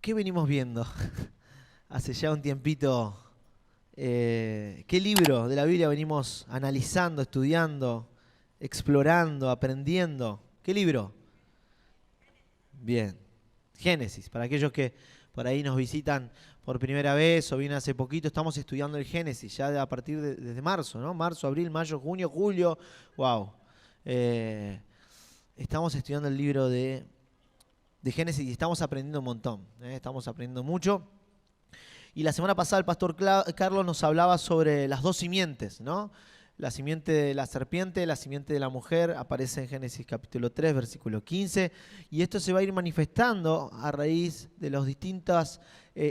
¿Qué venimos viendo? Hace ya un tiempito, ¿qué libro de la Biblia venimos analizando, estudiando, explorando, aprendiendo? ¿Qué libro? Bien, Génesis. Para aquellos que por ahí nos visitan por primera vez o vienen hace poquito, estamos estudiando el Génesis ya a partir desde marzo, ¿no? Marzo, abril, mayo, junio, julio. ¡Wow! Eh, Estamos estudiando el libro de Génesis y estamos aprendiendo un montón, ¿eh? Estamos aprendiendo mucho. Y la semana pasada el pastor Carlos nos hablaba sobre las dos simientes, ¿no? La simiente de la serpiente, la simiente de la mujer, aparece en Génesis capítulo 3, versículo 15, y esto se va a ir manifestando a raíz de las distintas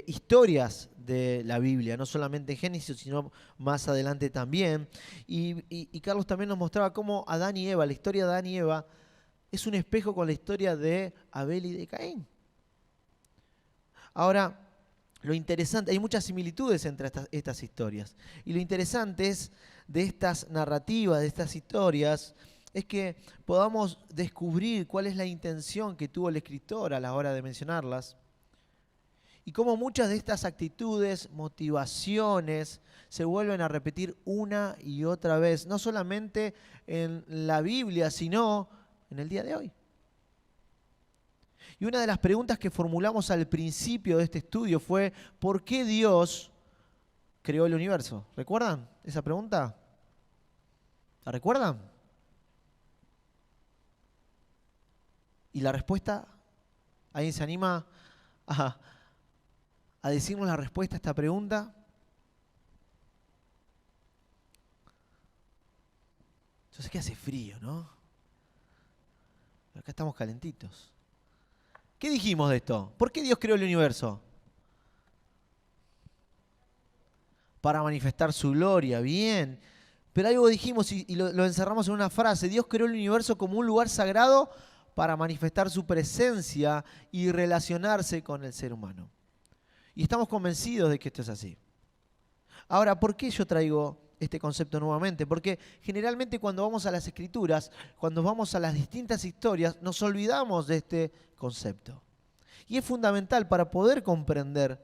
historias de la Biblia, no solamente en Génesis, sino más adelante también. Y Carlos también nos mostraba cómo Adán y Eva, la historia de Adán y Eva, es un espejo con la historia de Abel y de Caín. Ahora, lo interesante, hay muchas similitudes entre estas historias. Y lo interesante es de estas narrativas, de estas historias, es que podamos descubrir cuál es la intención que tuvo el escritor a la hora de mencionarlas. Y cómo muchas de estas actitudes, motivaciones, se vuelven a repetir una y otra vez, no solamente en la Biblia, sino en el día de hoy. Y una de las preguntas que formulamos al principio de este estudio fue, ¿por qué Dios creó el universo? ¿Recuerdan esa pregunta? ¿La recuerdan? Y la respuesta, ¿alguien se anima a, a decirnos la respuesta a esta pregunta? Yo sé que hace frío, ¿no? Pero acá estamos calentitos. ¿Qué dijimos de esto? ¿Por qué Dios creó el universo? Para manifestar su gloria, bien. Pero algo dijimos y lo encerramos en una frase. Dios creó el universo como un lugar sagrado para manifestar su presencia y relacionarse con el ser humano. Y estamos convencidos de que esto es así. Ahora, ¿por qué yo traigo este concepto nuevamente? Porque generalmente cuando vamos a las escrituras, cuando vamos a las distintas historias, nos olvidamos de este concepto. Y es fundamental para poder comprender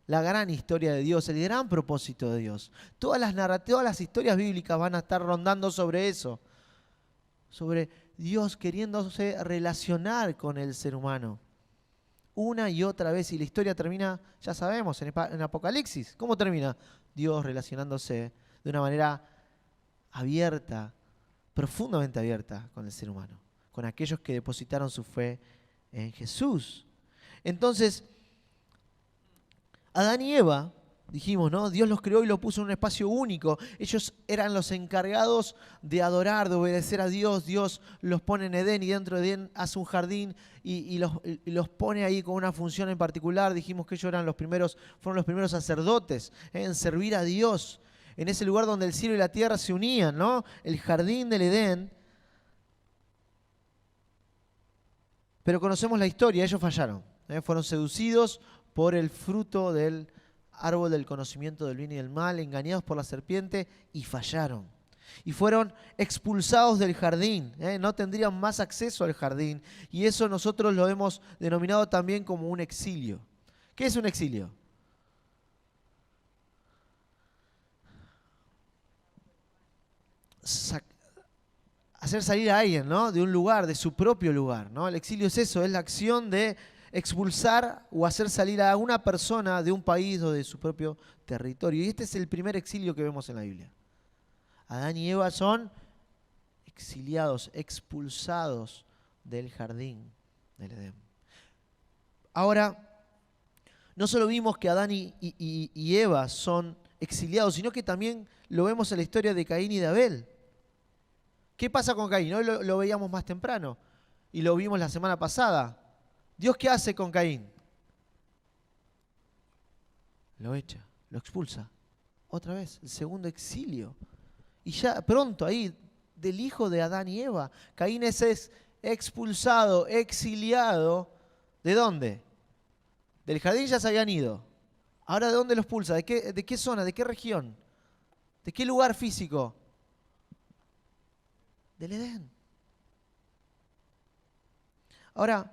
la gran historia de Dios, el gran propósito de Dios. Todas las historias bíblicas van a estar rondando sobre eso, sobre Dios queriéndose relacionar con el ser humano. Una y otra vez, y la historia termina, ya sabemos, en Apocalipsis. ¿Cómo termina? Dios relacionándose de una manera abierta, profundamente abierta con el ser humano, con aquellos que depositaron su fe en Jesús. Entonces, Adán y Eva, dijimos, ¿no? Dios los creó y los puso en un espacio único. Ellos eran los encargados de adorar, de obedecer a Dios. Dios los pone en Edén y dentro de Edén hace un jardín y los pone ahí con una función en particular. Dijimos que ellos fueron los primeros sacerdotes en servir a Dios. En ese lugar donde el cielo y la tierra se unían, ¿no? El jardín del Edén. Pero conocemos la historia, ellos fallaron. Fueron seducidos por el fruto del árbol del conocimiento del bien y del mal, engañados por la serpiente y fallaron. Y fueron expulsados del jardín, no tendrían más acceso al jardín. Y eso nosotros lo hemos denominado también como un exilio. ¿Qué es un exilio? Hacer salir a alguien, ¿no? De un lugar, de su propio lugar, ¿no? El exilio es eso, es la acción de expulsar o hacer salir a una persona de un país o de su propio territorio. Y este es el primer exilio que vemos en la Biblia. Adán y Eva son exiliados, expulsados del jardín del Edén. Ahora, no solo vimos que Adán y Eva son exiliados, sino que también lo vemos en la historia de Caín y de Abel. ¿Qué pasa con Caín? Hoy lo veíamos más temprano y lo vimos la semana pasada. ¿Dios qué hace con Caín? Lo echa, lo expulsa. Otra vez, el segundo exilio. Y ya pronto ahí, del hijo de Adán y Eva, Caín es expulsado, exiliado. ¿De dónde? Del jardín ya se habían ido. Ahora, ¿de dónde lo expulsa? ¿De qué zona? ¿De qué región? ¿De qué lugar físico? Del Edén. Ahora,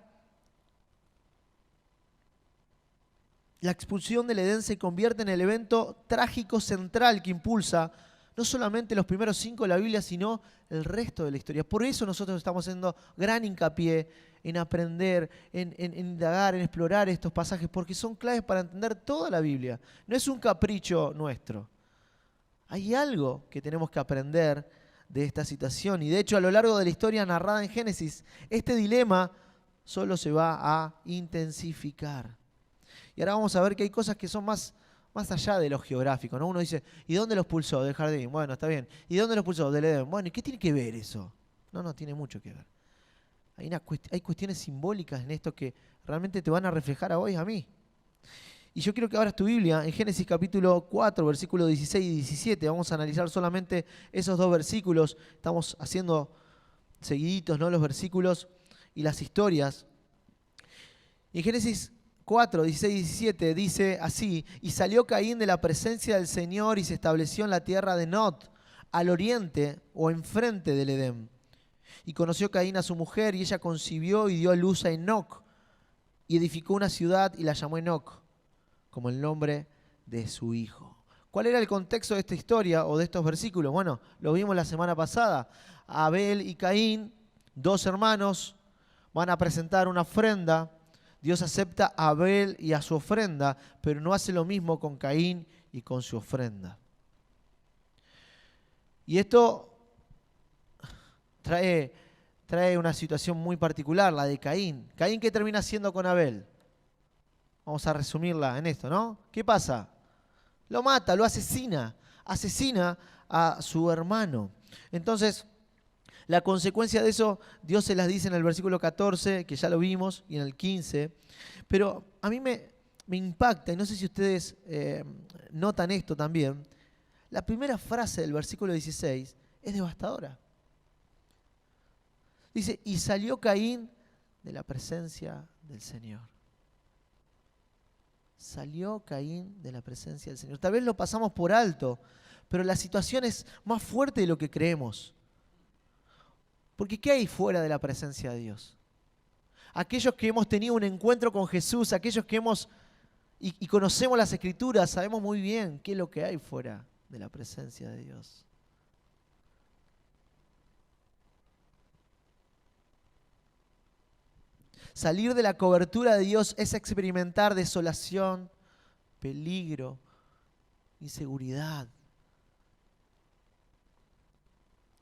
La expulsión del Edén se convierte en el evento trágico central que impulsa no solamente los primeros 5 de la Biblia, sino el resto de la historia. Por eso nosotros estamos haciendo gran hincapié en aprender, en indagar, en explorar estos pasajes, porque son claves para entender toda la Biblia. No es un capricho nuestro. Hay algo que tenemos que aprender de esta situación. Y de hecho, a lo largo de la historia narrada en Génesis, este dilema solo se va a intensificar. Y ahora vamos a ver que hay cosas que son más allá de lo geográfico, ¿no? Uno dice, ¿y dónde los pulsó? Del jardín. Bueno, está bien. ¿Y dónde los pulsó? Del Edén. Bueno, ¿y qué tiene que ver eso? No, tiene mucho que ver. Hay cuestiones simbólicas en esto que realmente te van a reflejar a vos y a mí. Y yo quiero que abras tu Biblia en Génesis capítulo 4, versículos 16 y 17. Vamos a analizar solamente esos 2 versículos. Estamos haciendo seguiditos, ¿no?, los versículos y las historias. Y en Génesis 4, 16 y 17 dice así: y salió Caín de la presencia del Señor y se estableció en la tierra de Nod, al oriente o enfrente del Edén. Y conoció Caín a su mujer, y ella concibió y dio a luz a Enoc, y edificó una ciudad y la llamó Enoc, como el nombre de su hijo. ¿Cuál era el contexto de esta historia o de estos versículos? Bueno, lo vimos la semana pasada. Abel y Caín, 2 hermanos, van a presentar una ofrenda. Dios acepta a Abel y a su ofrenda, pero no hace lo mismo con Caín y con su ofrenda. Y esto trae una situación muy particular, la de Caín. Caín, ¿qué termina haciendo con Abel? Vamos a resumirla en esto, ¿no? ¿Qué pasa? Lo mata, lo asesina a su hermano. Entonces, la consecuencia de eso, Dios se las dice en el versículo 14, que ya lo vimos, y en el 15. Pero a mí me impacta, y no sé si ustedes notan esto también, la primera frase del versículo 16 es devastadora. Dice, y salió Caín de la presencia del Señor. Salió Caín de la presencia del Señor. Tal vez lo pasamos por alto, pero la situación es más fuerte de lo que creemos. Porque ¿qué hay fuera de la presencia de Dios? Aquellos que hemos tenido un encuentro con Jesús, aquellos que hemos y conocemos las Escrituras, sabemos muy bien qué es lo que hay fuera de la presencia de Dios. Salir de la cobertura de Dios es experimentar desolación, peligro, inseguridad,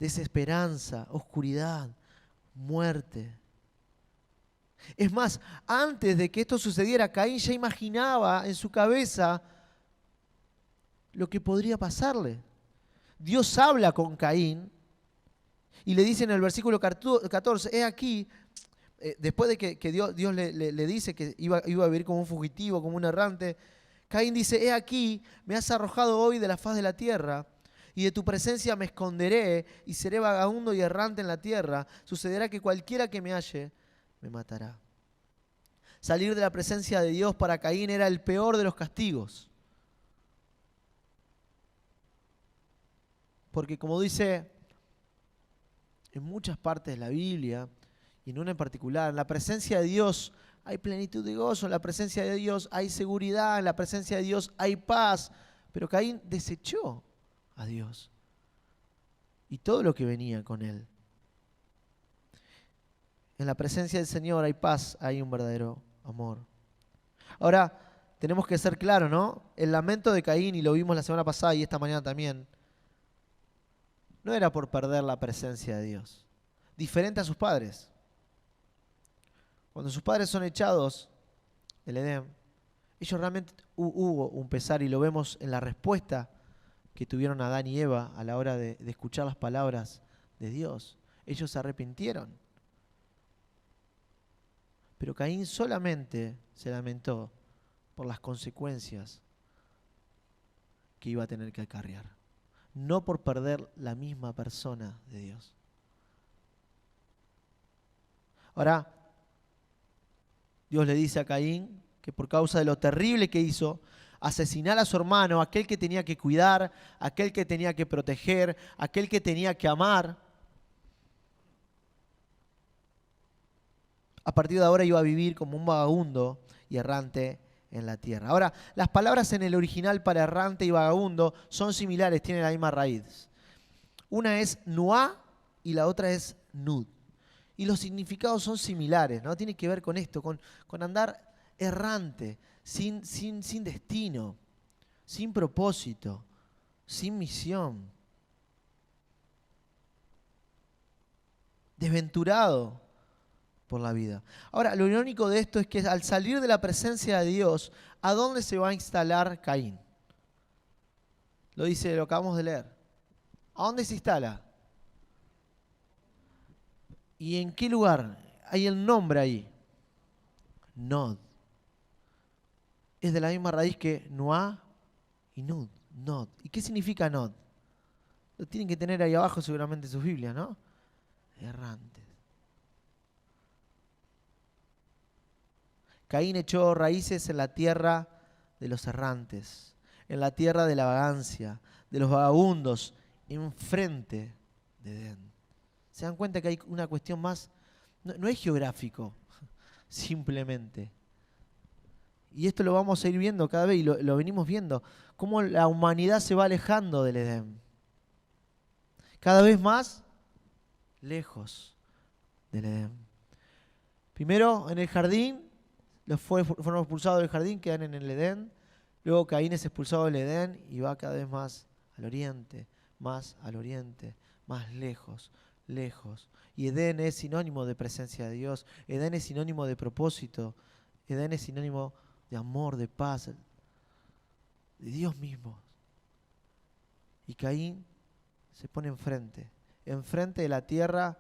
desesperanza, oscuridad, muerte. Es más, antes de que esto sucediera, Caín ya imaginaba en su cabeza lo que podría pasarle. Dios habla con Caín y le dice en el versículo 14, he aquí, después de que Dios le dice que iba a vivir como un fugitivo, como un errante, Caín dice, he aquí, me has arrojado hoy de la faz de la tierra, y de tu presencia me esconderé, y seré vagabundo y errante en la tierra. Sucederá que cualquiera que me halle, me matará. Salir de la presencia de Dios para Caín era el peor de los castigos. Porque como dice en muchas partes de la Biblia, y en una en particular, en la presencia de Dios hay plenitud de gozo, en la presencia de Dios hay seguridad, en la presencia de Dios hay paz. Pero Caín desechó a Dios y todo lo que venía con él. En la presencia del Señor hay paz, hay un verdadero amor. Ahora, tenemos que ser claros, ¿no? El lamento de Caín, y lo vimos la semana pasada y esta mañana también, no era por perder la presencia de Dios. Diferente a sus padres. Cuando sus padres son echados del Edén, ellos realmente hubo un pesar, y lo vemos en la respuesta que tuvieron Adán y Eva a la hora de escuchar las palabras de Dios. Ellos se arrepintieron. Pero Caín solamente se lamentó por las consecuencias que iba a tener que acarrear, no por perder la misma persona de Dios. Ahora, Dios le dice a Caín que por causa de lo terrible que hizo, asesinar a su hermano, aquel que tenía que cuidar, aquel que tenía que proteger, aquel que tenía que amar, a partir de ahora iba a vivir como un vagabundo y errante en la tierra. Ahora, las palabras en el original para errante y vagabundo son similares, tienen la misma raíz. Una es nuá y la otra es nud. Y los significados son similares, ¿no? Tiene que ver con esto, con andar errante, sin destino, sin propósito, sin misión. Desventurado por la vida. Ahora, lo irónico de esto es que al salir de la presencia de Dios, ¿a dónde se va a instalar Caín? Lo dice, lo acabamos de leer. ¿A dónde se instala? ¿Y en qué lugar? Hay el nombre ahí. Nod. Es de la misma raíz que Nuá y Nud. Nod. ¿Y qué significa Nod? Lo tienen que tener ahí abajo seguramente en sus Biblias, ¿no? Errantes. Caín echó raíces en la tierra de los errantes, en la tierra de la vagancia, de los vagabundos, enfrente de Edén. ¿Se dan cuenta que hay una cuestión más? No es geográfico, simplemente. Y esto lo vamos a ir viendo cada vez, y lo venimos viendo, cómo la humanidad se va alejando del Edén. Cada vez más lejos del Edén. Primero en el jardín, fueron expulsados del jardín, quedan en el Edén. Luego Caín es expulsado del Edén y va cada vez más al oriente, más al oriente, más lejos, lejos. Y Edén es sinónimo de presencia de Dios. Edén es sinónimo de propósito. Edén es sinónimo de amor, de paz, de Dios mismo. Y Caín se pone enfrente de la tierra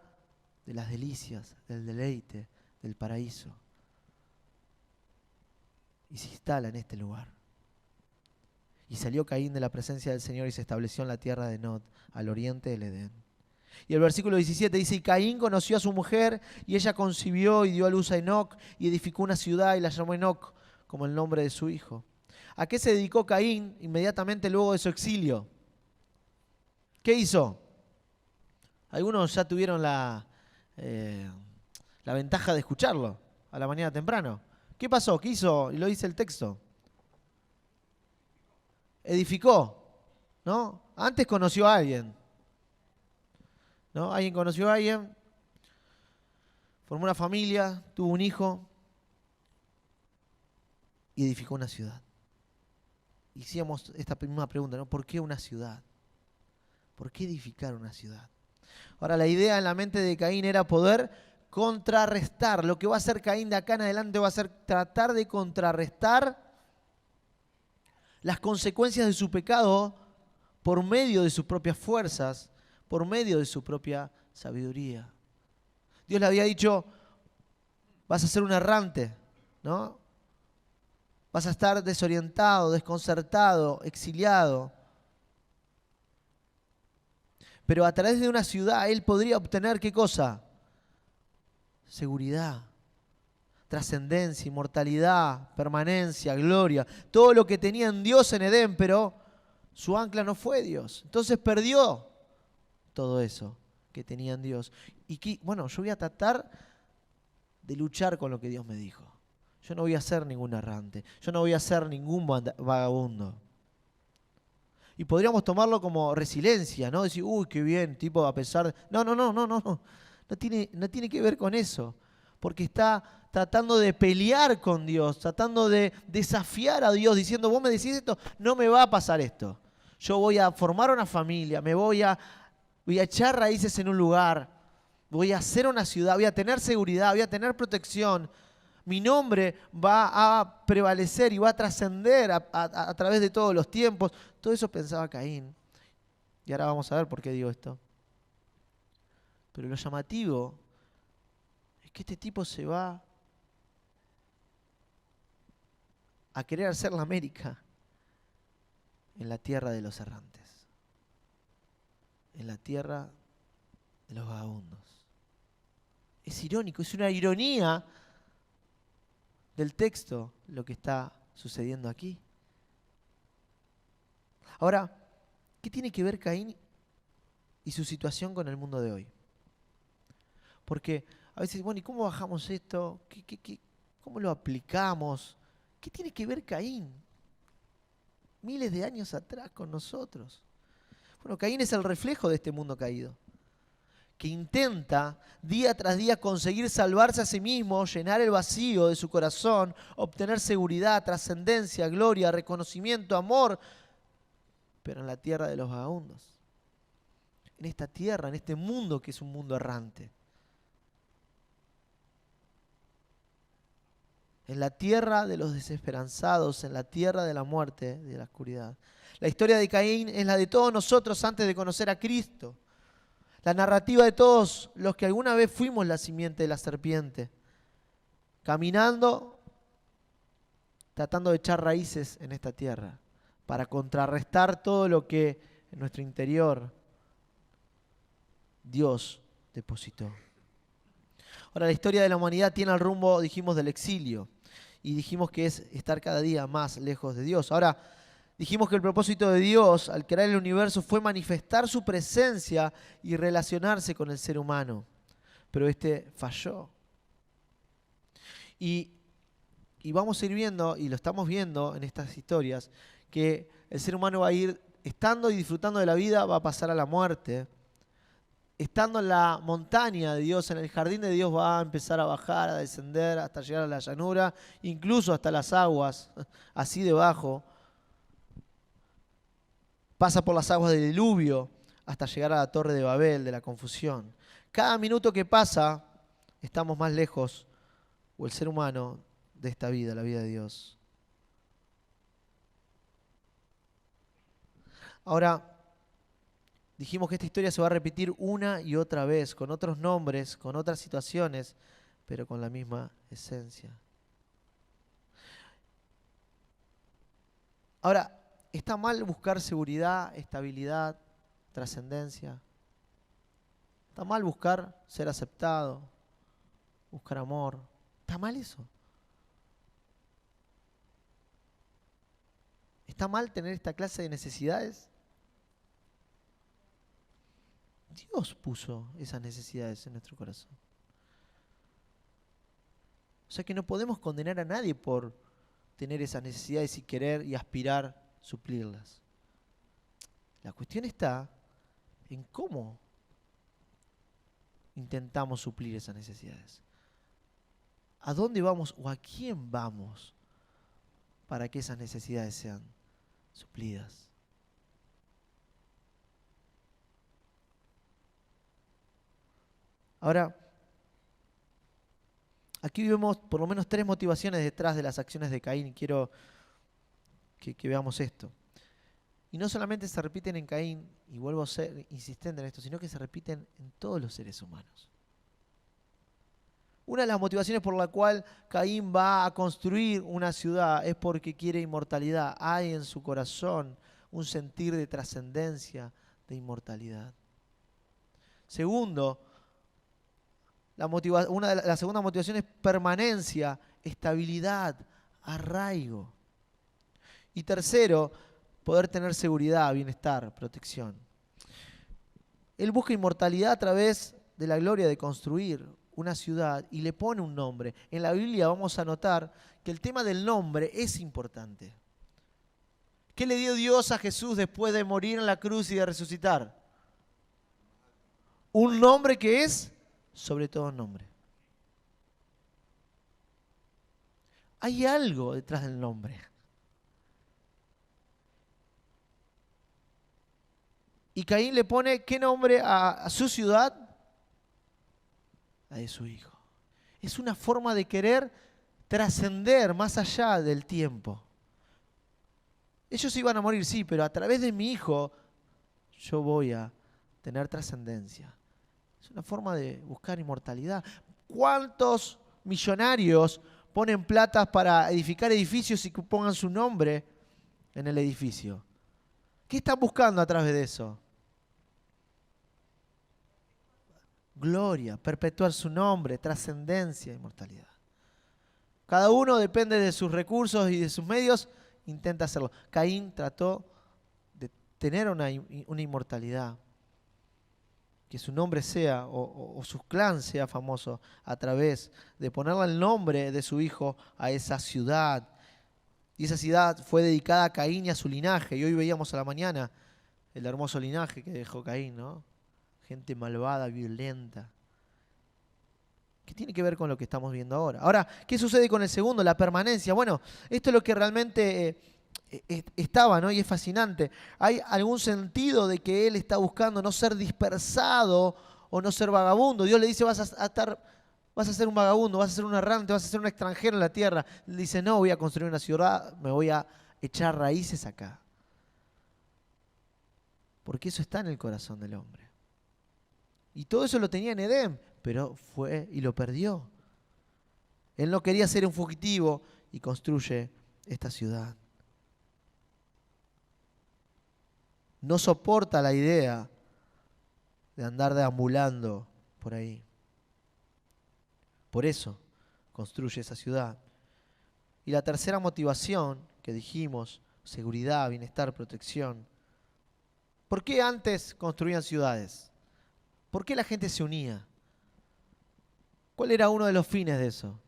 de las delicias, del deleite, del paraíso. Y se instala en este lugar. Y salió Caín de la presencia del Señor y se estableció en la tierra de Nod, al oriente del Edén. Y el versículo 17 dice, y Caín conoció a su mujer, y ella concibió y dio a luz a Enoc, y edificó una ciudad y la llamó Enoc, como el nombre de su hijo. ¿A qué se dedicó Caín inmediatamente luego de su exilio? ¿Qué hizo? Algunos ya tuvieron la ventaja de escucharlo a la mañana temprano. ¿Qué pasó? ¿Qué hizo? Y lo dice el texto. Edificó, ¿no? Antes conoció a alguien, ¿no? Alguien conoció a alguien, formó una familia, tuvo un hijo y edificó una ciudad. Hicimos esta misma pregunta, ¿no? ¿Por qué una ciudad? ¿Por qué edificar una ciudad? Ahora, la idea en la mente de Caín era poder contrarrestar. Lo que va a hacer Caín de acá en adelante va a ser tratar de contrarrestar las consecuencias de su pecado por medio de sus propias fuerzas, por medio de su propia sabiduría. Dios le había dicho, vas a ser un errante, ¿no? Vas a estar desorientado, desconcertado, exiliado. Pero a través de una ciudad él podría obtener, ¿qué cosa? Seguridad, trascendencia, inmortalidad, permanencia, gloria. Todo lo que tenía en Dios en Edén, pero su ancla no fue Dios. Entonces perdió todo eso que tenía en Dios. Y bueno, yo voy a tratar de luchar con lo que Dios me dijo. Yo no voy a ser ningún errante. Yo no voy a ser ningún vagabundo. Y podríamos tomarlo como resiliencia, ¿no? Decir, uy, qué bien, tipo, a pesar de... No. No tiene que ver con eso. Porque está tratando de pelear con Dios, tratando de desafiar a Dios, diciendo, vos me decís esto, no me va a pasar esto. Yo voy a formar una familia, voy a echar raíces en un lugar, voy a hacer una ciudad, voy a tener seguridad, voy a tener protección. Mi nombre va a prevalecer y va a trascender a través de todos los tiempos. Todo eso pensaba Caín. Y ahora vamos a ver por qué digo esto. Pero lo llamativo es que este tipo se va a querer hacer la América en la tierra de los errantes, en la tierra de los vagabundos. Es irónico, es una ironía del texto lo que está sucediendo aquí. Ahora, ¿qué tiene que ver Caín y su situación con el mundo de hoy? Porque a veces, bueno, ¿y cómo bajamos esto? ¿Cómo lo aplicamos? ¿Qué tiene que ver Caín? Miles de años atrás con nosotros. Bueno, Caín es el reflejo de este mundo caído, que intenta día tras día conseguir salvarse a sí mismo, llenar el vacío de su corazón, obtener seguridad, trascendencia, gloria, reconocimiento, amor, pero en la tierra de los vagabundos. En esta tierra, en este mundo que es un mundo errante. En la tierra de los desesperanzados, en la tierra de la muerte, de la oscuridad. La historia de Caín es la de todos nosotros antes de conocer a Cristo. La narrativa de todos los que alguna vez fuimos la simiente de la serpiente, caminando, tratando de echar raíces en esta tierra, para contrarrestar todo lo que en nuestro interior Dios depositó. Ahora, la historia de la humanidad tiene el rumbo, dijimos, del exilio. Y dijimos que es estar cada día más lejos de Dios. Ahora, dijimos que el propósito de Dios al crear el universo fue manifestar su presencia y relacionarse con el ser humano. Pero este falló. Y vamos a ir viendo, y lo estamos viendo en estas historias, que el ser humano va a ir estando y disfrutando de la vida, va a pasar a la muerte. Estando en la montaña de Dios, en el jardín de Dios, va a empezar a bajar, a descender hasta llegar a la llanura, incluso hasta las aguas, así debajo. Pasa por las aguas del diluvio hasta llegar a la torre de Babel, de la confusión. Cada minuto que pasa, estamos más lejos, o el ser humano, de esta vida, la vida de Dios. Ahora, dijimos que esta historia se va a repetir una y otra vez, con otros nombres, con otras situaciones, pero con la misma esencia. Ahora, ¿está mal buscar seguridad, estabilidad, trascendencia? ¿Está mal buscar ser aceptado, buscar amor? ¿Está mal eso? ¿Está mal tener esta clase de necesidades? Dios puso esas necesidades en nuestro corazón. O sea que no podemos condenar a nadie por tener esas necesidades y querer y aspirar suplirlas. La cuestión está en cómo intentamos suplir esas necesidades. ¿A dónde vamos o a quién vamos para que esas necesidades sean suplidas? Ahora, aquí vemos por lo menos 3 motivaciones detrás de las acciones de Caín y quiero que veamos esto. Y no solamente se repiten en Caín, y vuelvo a ser insistente en esto, sino que se repiten en todos los seres humanos. Una de las motivaciones por la cual Caín va a construir una ciudad es porque quiere inmortalidad. Hay en su corazón un sentir de trascendencia, de inmortalidad. Segundo, la segunda motivación es permanencia, estabilidad, arraigo. Y tercero, poder tener seguridad, bienestar, protección. Él busca inmortalidad a través de la gloria de construir una ciudad y le pone un nombre. En la Biblia vamos a notar que el tema del nombre es importante. ¿Qué le dio Dios a Jesús después de morir en la cruz y de resucitar? Un nombre que es sobre todo nombre. Hay algo detrás del nombre. Y Caín le pone, ¿qué nombre a su ciudad? La de su hijo. Es una forma de querer trascender más allá del tiempo. Ellos iban a morir, sí, pero a través de mi hijo yo voy a tener trascendencia. Es una forma de buscar inmortalidad. ¿Cuántos millonarios ponen plata para edificar edificios y que pongan su nombre en el edificio? ¿Qué están buscando a través de eso? Gloria, perpetuar su nombre, trascendencia, inmortalidad. Cada uno depende de sus recursos y de sus medios, intenta hacerlo. Caín trató de tener una inmortalidad, que su nombre sea o su clan sea famoso a través de ponerle el nombre de su hijo a esa ciudad Y esa ciudad fue dedicada a Caín y a su linaje. Y hoy veíamos a la mañana el hermoso linaje que dejó Caín, ¿no? Gente malvada, violenta. ¿Qué tiene que ver con lo que estamos viendo ahora? Ahora, ¿qué sucede con el segundo? La permanencia. Bueno, esto es lo que realmente estaba, ¿no? Y es fascinante. Hay algún sentido de que él está buscando no ser dispersado o no ser vagabundo. Dios le dice, vas a ser un vagabundo, vas a ser un errante, vas a ser un extranjero en la tierra. Él dice, no, voy a construir una ciudad, me voy a echar raíces acá. Porque eso está en el corazón del hombre. Y todo eso lo tenía en Edén, pero fue y lo perdió. Él no quería ser un fugitivo y construye esta ciudad. No soporta la idea de andar deambulando por ahí. Por eso construye esa ciudad. Y la tercera motivación que dijimos, seguridad, bienestar, protección. ¿Por qué antes construían ciudades? ¿Por qué la gente se unía? ¿Cuál era uno de los fines de eso?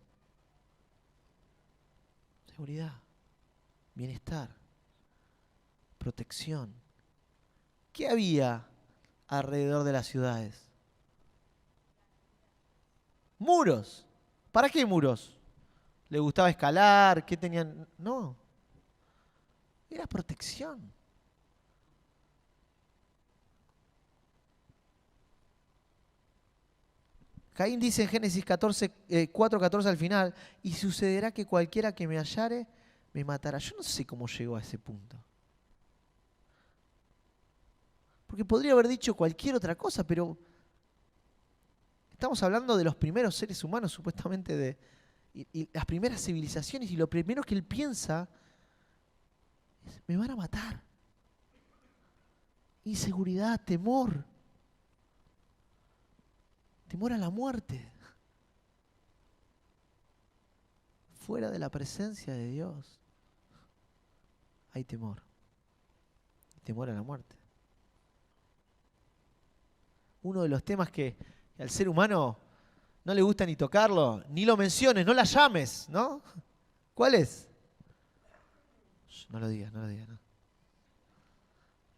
Seguridad, bienestar, protección. ¿Qué había alrededor de las ciudades? Muros. ¿Para qué muros? ¿Le gustaba escalar? ¿Qué tenían? No. Era protección. Caín dice en Génesis 4:14 al final, y sucederá que cualquiera que me hallare me matará. Yo no sé cómo llegó a ese punto. Porque podría haber dicho cualquier otra cosa, pero estamos hablando de los primeros seres humanos, supuestamente, y las primeras civilizaciones, y lo primero que él piensa es, me van a matar. Inseguridad, temor. Temor a la muerte. Fuera de la presencia de Dios hay temor. Temor a la muerte. Uno de los temas que al ser humano no le gusta ni tocarlo, ni lo menciones, no la llames, ¿no? ¿Cuál es? No lo digas, no lo digas. No.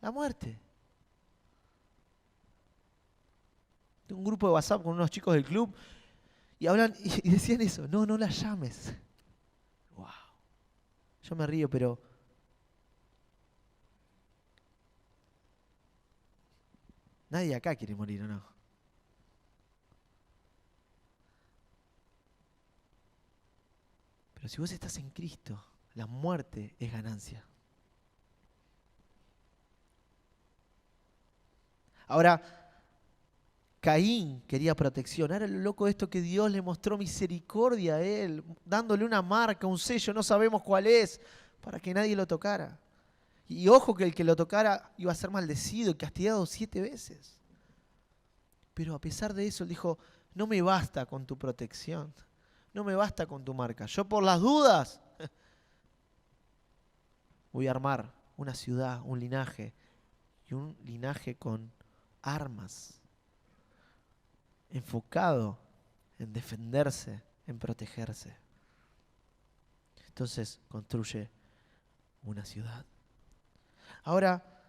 La muerte. Tengo un grupo de WhatsApp con unos chicos del club y hablan y decían eso, no la llames. Wow. Yo me río, pero nadie acá quiere morir, ¿o no? Pero si vos estás en Cristo, la muerte es ganancia. Ahora, Caín quería protección. Ahora lo loco de esto que Dios le mostró misericordia a él, dándole una marca, un sello, no sabemos cuál es, para que nadie lo tocara. Y ojo que el que lo tocara iba a ser maldecido y castigado 7 veces. Pero a pesar de eso, él dijo, no me basta con tu protección, no me basta con tu marca. Yo por las dudas voy a armar una ciudad, un linaje, y un linaje con armas, enfocado en defenderse, en protegerse. Entonces construye una ciudad. Ahora,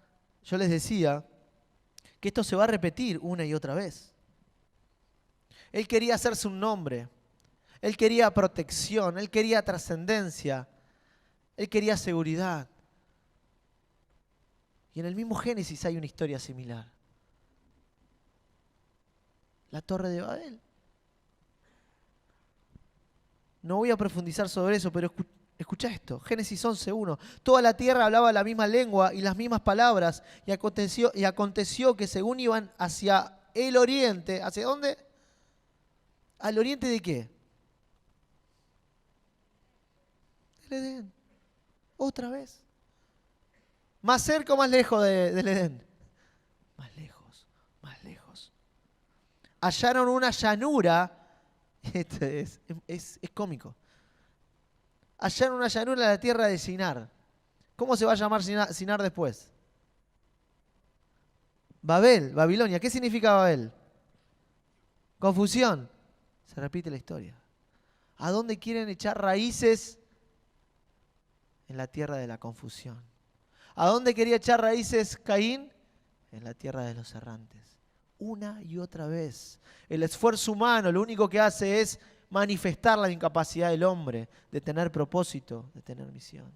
yo les decía que esto se va a repetir una y otra vez. Él quería hacerse un nombre, él quería protección, él quería trascendencia, él quería seguridad. Y en el mismo Génesis hay una historia similar. La Torre de Babel. No voy a profundizar sobre eso, pero escucha esto. Génesis 11:1. Toda la tierra hablaba la misma lengua y las mismas palabras. Y aconteció que según iban hacia el oriente, ¿hacia dónde? ¿Al oriente de qué? Del Edén. Otra vez. ¿Más cerca o más lejos del Edén? Más lejos, más lejos. Hallaron una llanura. Esto es cómico. Hallaron una llanura en la tierra de Sinar. ¿Cómo se va a llamar Sinar después? Babel, Babilonia. ¿Qué significa Babel? Confusión. Se repite la historia. ¿A dónde quieren echar raíces En la tierra de la confusión. ¿A dónde quería echar raíces Caín? En la tierra de los errantes. Una y otra vez. El esfuerzo humano lo único que hace es manifestar la incapacidad del hombre de tener propósito, de tener misión.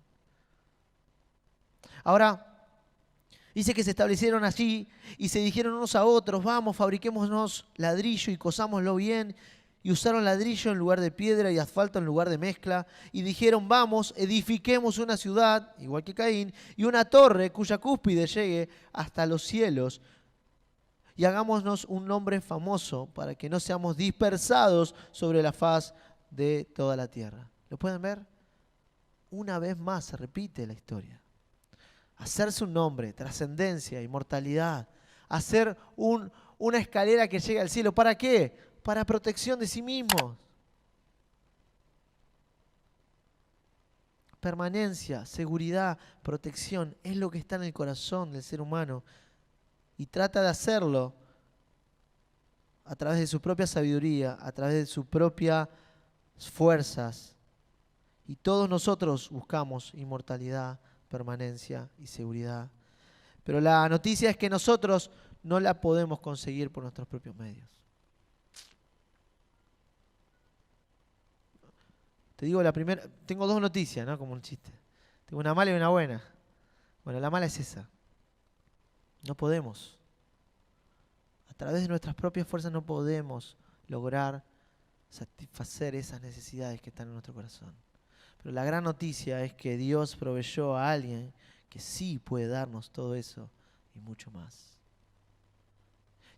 Ahora, dice que se establecieron allí y se dijeron unos a otros, vamos, fabriquémonos ladrillo y cosámoslo bien. Y usaron ladrillo en lugar de piedra y asfalto en lugar de mezcla. Y dijeron, vamos, edifiquemos una ciudad, igual que Caín, y una torre cuya cúspide llegue hasta los cielos. Y hagámonos un nombre famoso para que no seamos dispersados sobre la faz de toda la tierra. ¿Lo pueden ver? Una vez más se repite la historia. Hacerse un nombre, trascendencia, inmortalidad. Hacer una escalera que llegue al cielo. ¿Para qué? Para protección de sí mismos. Permanencia, seguridad, protección. Es lo que está en el corazón del ser humano. Y trata de hacerlo a través de su propia sabiduría, a través de sus propias fuerzas. Y todos nosotros buscamos inmortalidad, permanencia y seguridad. Pero la noticia es que nosotros no la podemos conseguir por nuestros propios medios. Te digo la primera, tengo dos noticias, ¿no? Como un chiste. Tengo una mala y una buena. Bueno, la mala es esa. No podemos. A través de nuestras propias fuerzas no podemos lograr satisfacer esas necesidades que están en nuestro corazón. Pero la gran noticia es que Dios proveyó a alguien que sí puede darnos todo eso y mucho más.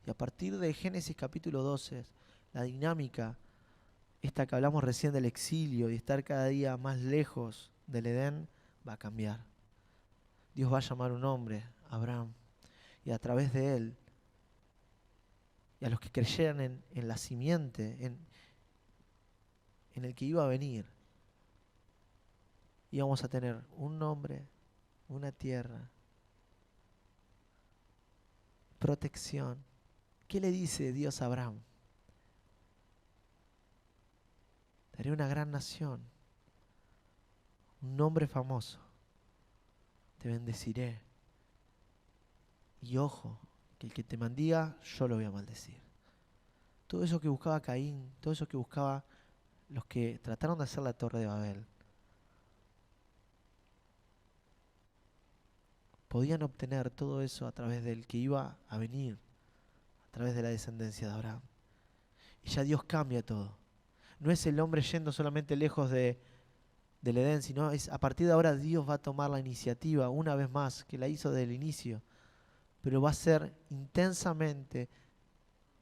Y a partir de Génesis capítulo 12, la dinámica, esta que hablamos recién del exilio y estar cada día más lejos del Edén, va a cambiar. Dios va a llamar un hombre, Abraham, y a través de él, y a los que creyeran en la simiente, en el que iba a venir, íbamos a tener un nombre, una tierra, protección. ¿Qué le dice Dios a Abraham? Te haré una gran nación, un nombre famoso, te bendeciré. Y ojo, que el que te maldiga, yo lo voy a maldecir. Todo eso que buscaba Caín, todo eso que buscaba los que trataron de hacer la Torre de Babel, podían obtener todo eso a través del que iba a venir, a través de la descendencia de Abraham. Y ya Dios cambia todo. No es el hombre yendo solamente lejos del Edén, sino es a partir de ahora Dios va a tomar la iniciativa una vez más, que la hizo desde el inicio, pero va a ser intensamente,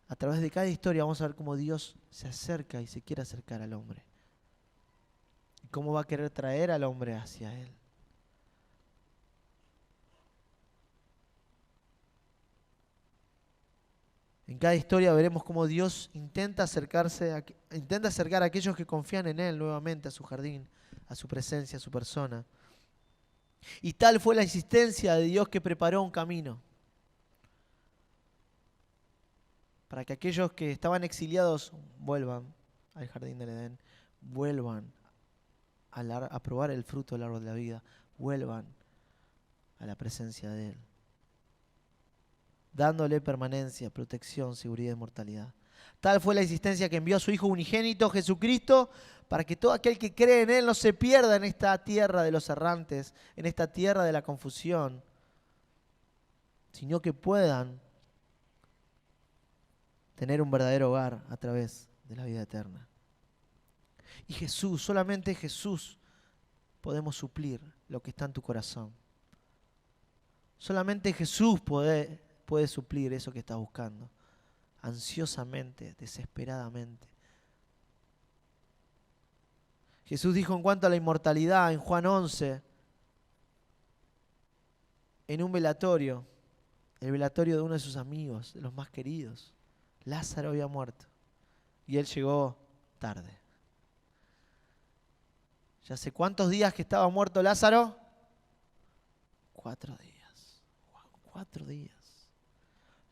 a través de cada historia vamos a ver cómo Dios se acerca y se quiere acercar al hombre. Y cómo va a querer traer al hombre hacia Él. En cada historia veremos cómo Dios intenta acercar a aquellos que confían en Él nuevamente a su jardín, a su presencia, a su persona. Y tal fue la insistencia de Dios que preparó un camino para que aquellos que estaban exiliados vuelvan al jardín del Edén, vuelvan a probar el fruto del árbol de la vida, vuelvan a la presencia de Él, dándole permanencia, protección, seguridad y inmortalidad. Tal fue la insistencia que envió a su Hijo unigénito, Jesucristo, para que todo aquel que cree en Él no se pierda en esta tierra de los errantes, en esta tierra de la confusión, sino que puedan tener un verdadero hogar a través de la vida eterna. Y Jesús, solamente Jesús, podemos suplir lo que está en tu corazón. Solamente Jesús puede suplir eso que estás buscando, ansiosamente, desesperadamente. Jesús dijo en cuanto a la inmortalidad en Juan 11, en un velatorio, el velatorio de uno de sus amigos, de los más queridos. Lázaro había muerto y él llegó tarde. ¿Ya hace cuántos días que estaba muerto Lázaro? 4 días. 4 días.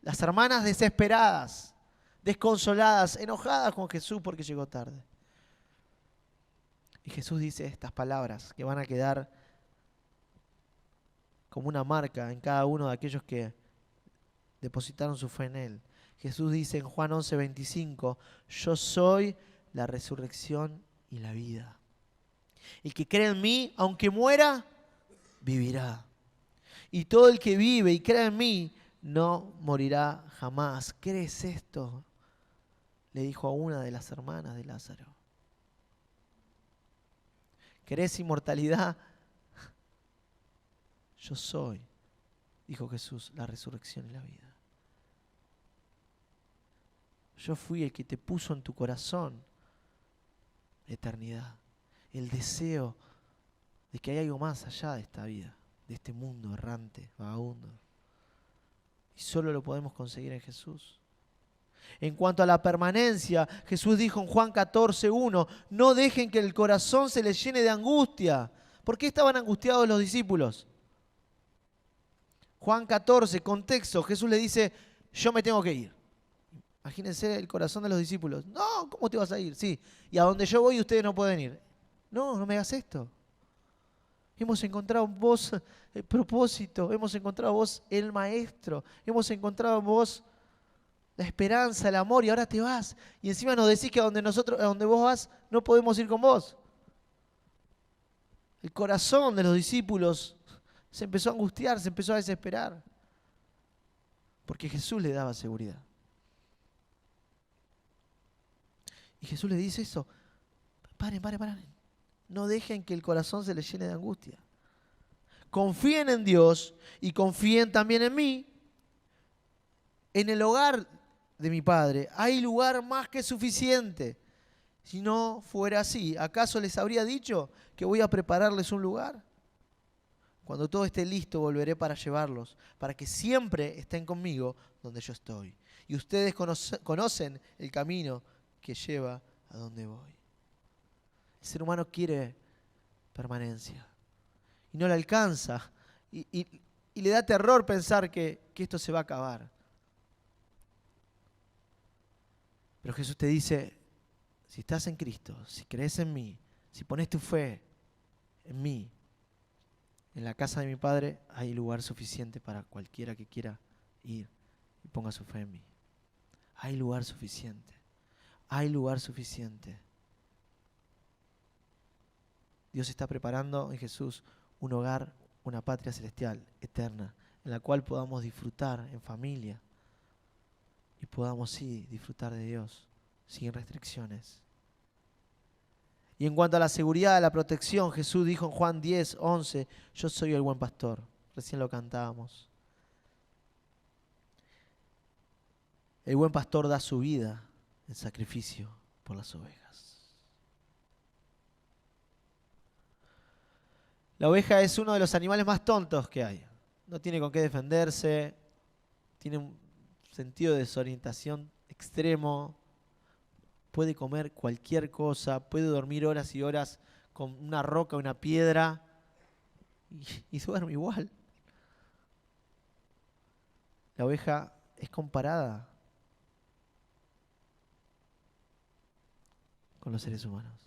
Las hermanas desesperadas, desconsoladas, enojadas con Jesús porque llegó tarde. Y Jesús dice estas palabras que van a quedar como una marca en cada uno de aquellos que depositaron su fe en Él. Jesús dice en Juan 11:25, yo soy la resurrección y la vida. El que cree en mí, aunque muera, vivirá. Y todo el que vive y cree en mí, no morirá jamás. ¿Crees esto? Le dijo a una de las hermanas de Lázaro. ¿Querés inmortalidad? Yo soy, dijo Jesús, la resurrección y la vida. Yo fui el que te puso en tu corazón eternidad, el deseo de que hay algo más allá de esta vida, de este mundo errante, vagabundo. Y solo lo podemos conseguir en Jesús. En cuanto a la permanencia, Jesús dijo en Juan 14:1, no dejen que el corazón se les llene de angustia. ¿Por qué estaban angustiados los discípulos? Juan 14, contexto, Jesús le dice, yo me tengo que ir. Imagínense el corazón de los discípulos. No, ¿cómo te vas a ir? Sí, y a donde yo voy ustedes no pueden ir. No, no me hagas esto. Hemos encontrado en vos el propósito, hemos encontrado en vos el maestro, hemos encontrado en vos la esperanza, el amor, y ahora te vas. Y encima nos decís que a donde vos vas, no podemos ir con vos. El corazón de los discípulos se empezó a angustiar, se empezó a desesperar. Porque Jesús le daba seguridad. Y Jesús le dice eso. Paren. No dejen que el corazón se les llene de angustia. Confíen en Dios y confíen también en mí. En el hogar de mi Padre hay lugar más que suficiente. Si no fuera así, ¿acaso les habría dicho que voy a prepararles un lugar? Cuando todo esté listo, volveré para llevarlos, para que siempre estén conmigo donde yo estoy. Y ustedes conocen el camino que lleva a donde voy. El ser humano quiere permanencia y no la alcanza. Y le da terror pensar que esto se va a acabar. Pero Jesús te dice, si estás en Cristo, si crees en mí, si pones tu fe en mí, en la casa de mi Padre hay lugar suficiente para cualquiera que quiera ir y ponga su fe en mí. Hay lugar suficiente. Hay lugar suficiente. Dios está preparando en Jesús un hogar, una patria celestial, eterna, en la cual podamos disfrutar en familia y podamos, sí, disfrutar de Dios sin restricciones. Y en cuanto a la seguridad, a la protección, Jesús dijo en Juan 10:11, yo soy el buen pastor. Recién lo cantábamos. El buen pastor da su vida en sacrificio por las ovejas. La oveja es uno de los animales más tontos que hay. No tiene con qué defenderse, tiene un sentido de desorientación extremo, puede comer cualquier cosa, puede dormir horas y horas con una roca o una piedra y duerme igual. La oveja es comparada con los seres humanos,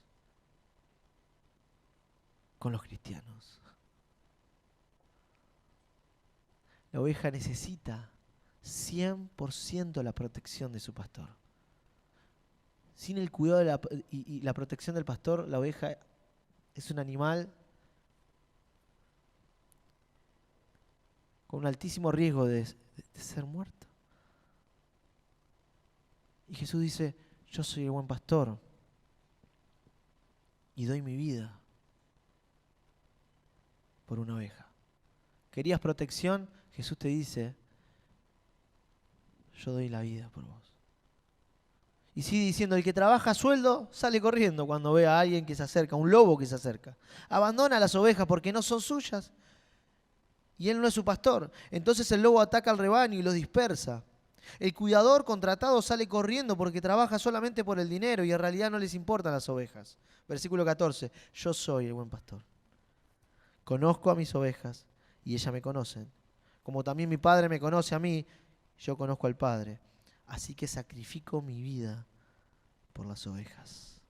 con los cristianos. La oveja necesita 100% la protección de su pastor. Sin el cuidado y la protección del pastor, la oveja es un animal con un altísimo riesgo de ser muerto. Y Jesús dice, yo soy el buen pastor y doy mi vida por una oveja. ¿Querías protección? Jesús te dice, yo doy la vida por vos. Y sigue diciendo, el que trabaja a sueldo sale corriendo cuando ve a alguien que se acerca, un lobo que se acerca. Abandona las ovejas porque no son suyas y él no es su pastor. Entonces el lobo ataca al rebaño y los dispersa. El cuidador contratado sale corriendo porque trabaja solamente por el dinero y en realidad no les importan las ovejas. Versículo 14, yo soy el buen pastor. Conozco a mis ovejas y ellas me conocen. Como también mi Padre me conoce a mí, yo conozco al Padre. Así que sacrifico mi vida por las ovejas.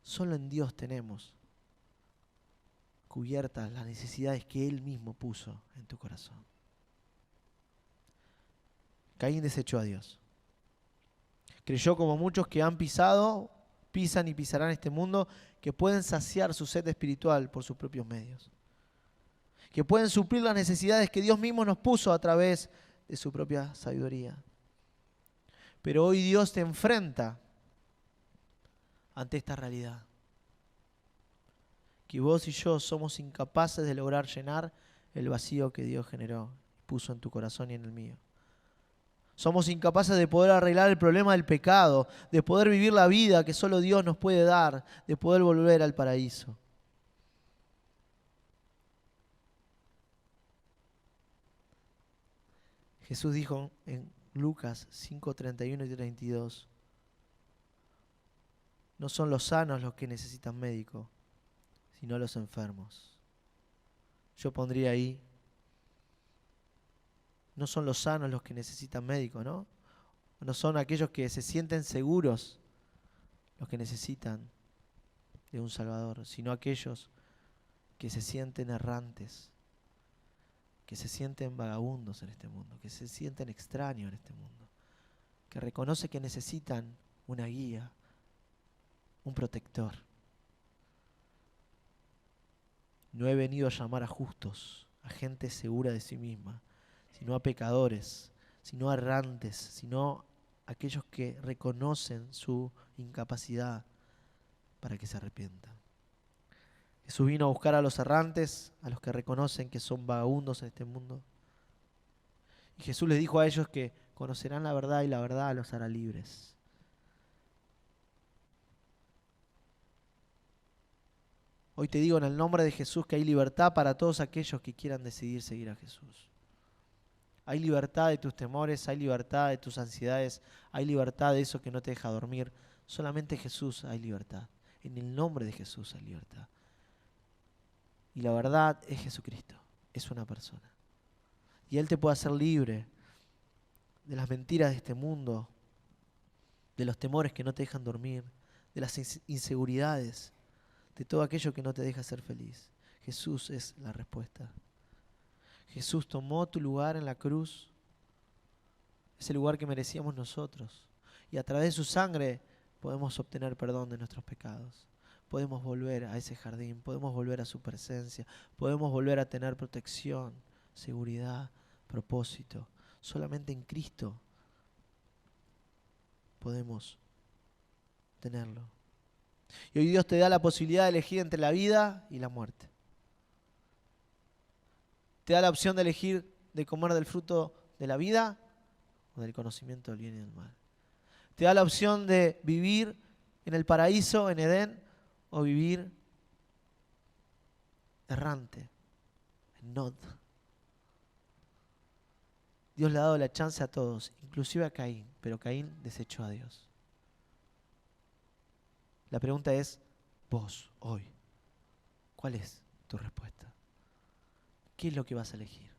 Solo en Dios tenemos cubiertas las necesidades que Él mismo puso en tu corazón. Caín desechó a Dios. Creyó como muchos que han pisado, pisan y pisarán este mundo, que pueden saciar su sed espiritual por sus propios medios. Que pueden suplir las necesidades que Dios mismo nos puso a través de su propia sabiduría. Pero hoy Dios te enfrenta ante esta realidad. Que vos y yo somos incapaces de lograr llenar el vacío que Dios generó, puso en tu corazón y en el mío. Somos incapaces de poder arreglar el problema del pecado, de poder vivir la vida que solo Dios nos puede dar, de poder volver al paraíso. Jesús dijo en Lucas 5, 31 y 32, no son los sanos los que necesitan médico, sino los enfermos. Yo pondría ahí, no son los sanos los que necesitan médico, ¿no? No son aquellos que se sienten seguros los que necesitan de un Salvador, sino aquellos que se sienten errantes, que se sienten vagabundos en este mundo, que se sienten extraños en este mundo, que reconoce que necesitan una guía, un protector. No he venido a llamar a justos, a gente segura de sí misma, sino a pecadores, sino a errantes, sino a aquellos que reconocen su incapacidad para que se arrepientan. Jesús vino a buscar a los errantes, a los que reconocen que son vagabundos en este mundo. Y Jesús les dijo a ellos que conocerán la verdad y la verdad los hará libres. Hoy te digo en el nombre de Jesús que hay libertad para todos aquellos que quieran decidir seguir a Jesús. Hay libertad de tus temores, hay libertad de tus ansiedades, hay libertad de eso que no te deja dormir. Solamente en Jesús hay libertad. En el nombre de Jesús hay libertad. Y la verdad es Jesucristo, es una persona. Y Él te puede hacer libre de las mentiras de este mundo, de los temores que no te dejan dormir, de las inseguridades, de todo aquello que no te deja ser feliz. Jesús es la respuesta. Jesús tomó tu lugar en la cruz, ese lugar que merecíamos nosotros. Y a través de su sangre podemos obtener perdón de nuestros pecados. Podemos volver a ese jardín, podemos volver a su presencia, podemos volver a tener protección, seguridad, propósito. Solamente en Cristo podemos tenerlo. Y hoy Dios te da la posibilidad de elegir entre la vida y la muerte. Te da la opción de elegir de comer del fruto de la vida o del conocimiento del bien y del mal. Te da la opción de vivir en el paraíso, en Edén, o vivir errante, en Nod. Dios le ha dado la chance a todos, inclusive a Caín, pero Caín desechó a Dios. La pregunta es, vos, hoy, ¿cuál es tu respuesta? ¿Qué es lo que vas a elegir?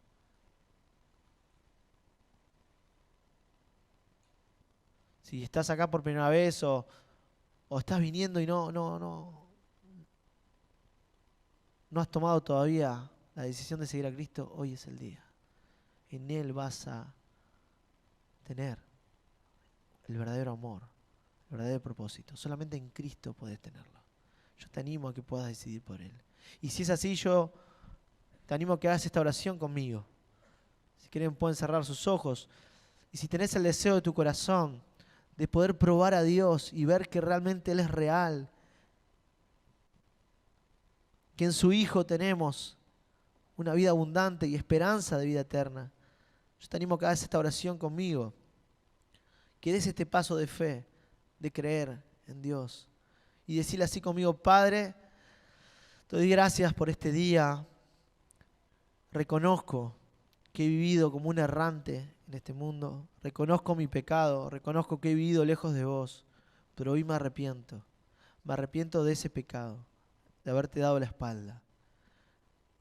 Si estás acá por primera vez o estás viniendo y no has tomado todavía la decisión de seguir a Cristo, hoy es el día. En Él vas a tener el verdadero amor, el verdadero propósito. Solamente en Cristo podés tenerlo. Yo te animo a que puedas decidir por Él. Y si es así, yo te animo a que hagas esta oración conmigo. Si quieren pueden cerrar sus ojos. Y si tenés el deseo de tu corazón de poder probar a Dios y ver que realmente Él es real, que en su Hijo tenemos una vida abundante y esperanza de vida eterna, yo te animo a que hagas esta oración conmigo, que des este paso de fe, de creer en Dios y decirle así conmigo: Padre, te doy gracias por este día. Reconozco que he vivido como un errante en este mundo. Reconozco mi pecado, reconozco que he vivido lejos de vos, pero hoy me arrepiento. Me arrepiento de ese pecado, de haberte dado la espalda.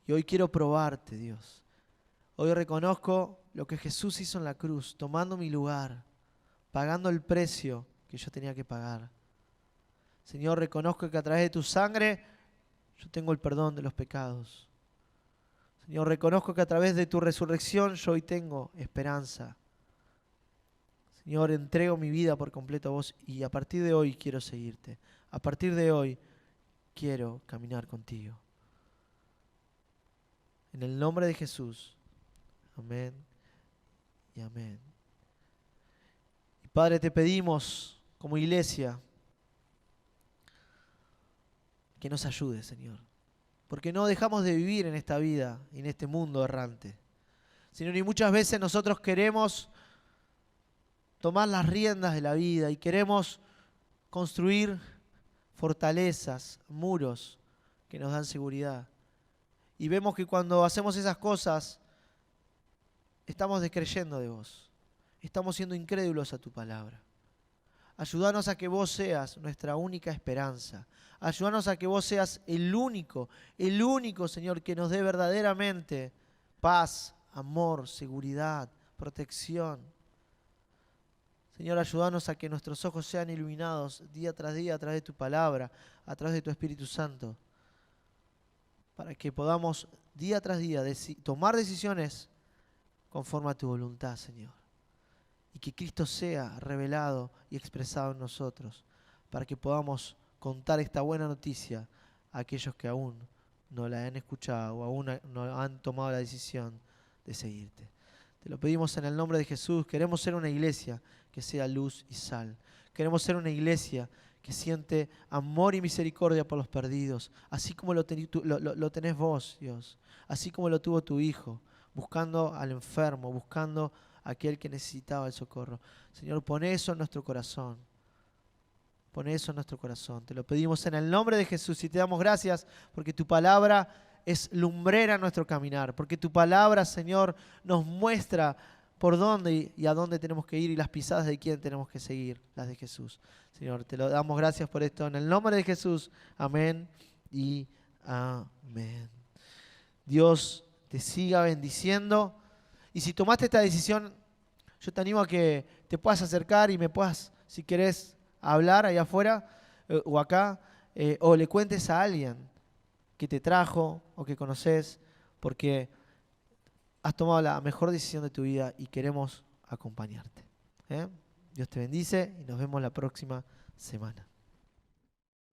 Y hoy quiero probarte, Dios. Hoy reconozco lo que Jesús hizo en la cruz, tomando mi lugar, pagando el precio que yo tenía que pagar. Señor, reconozco que a través de tu sangre yo tengo el perdón de los pecados. Señor, reconozco que a través de tu resurrección yo hoy tengo esperanza. Señor, entrego mi vida por completo a vos y a partir de hoy quiero seguirte. A partir de hoy quiero caminar contigo. En el nombre de Jesús. Amén y amén. Y Padre, te pedimos como iglesia que nos ayudes, Señor. Porque no dejamos de vivir en esta vida, en este mundo errante. Señor, y muchas veces nosotros queremos tomar las riendas de la vida y queremos construir fortalezas, muros que nos dan seguridad. Y vemos que cuando hacemos esas cosas, estamos descreyendo de vos. Estamos siendo incrédulos a tu palabra. Ayúdanos a que vos seas nuestra única esperanza. Ayúdanos a que vos seas el único, Señor, que nos dé verdaderamente paz, amor, seguridad, protección. Señor, ayúdanos a que nuestros ojos sean iluminados día tras día a través de tu palabra, a través de tu Espíritu Santo, para que podamos día tras día tomar decisiones conforme a tu voluntad, Señor. Y que Cristo sea revelado y expresado en nosotros, para que podamos contar esta buena noticia a aquellos que aún no la han escuchado o aún no han tomado la decisión de seguirte. Te lo pedimos en el nombre de Jesús. Queremos ser una iglesia que sea luz y sal. Queremos ser una iglesia que siente amor y misericordia por los perdidos, así como lo tenés vos, Dios, así como lo tuvo tu Hijo, buscando al enfermo, buscando a aquel que necesitaba el socorro. Señor, pon eso en nuestro corazón. Pon eso en nuestro corazón. Te lo pedimos en el nombre de Jesús y te damos gracias porque tu palabra es lumbrera en nuestro caminar, porque tu palabra, Señor, nos muestra por dónde y a dónde tenemos que ir y las pisadas de quién tenemos que seguir, las de Jesús. Señor, te lo damos gracias por esto en el nombre de Jesús. Amén y amén. Dios te siga bendiciendo. Y si tomaste esta decisión, yo te animo a que te puedas acercar y me puedas, si querés, hablar allá afuera o acá, o le cuentes a alguien que te trajo o que conoces, porque has tomado la mejor decisión de tu vida y queremos acompañarte. Dios te bendice y nos vemos la próxima semana.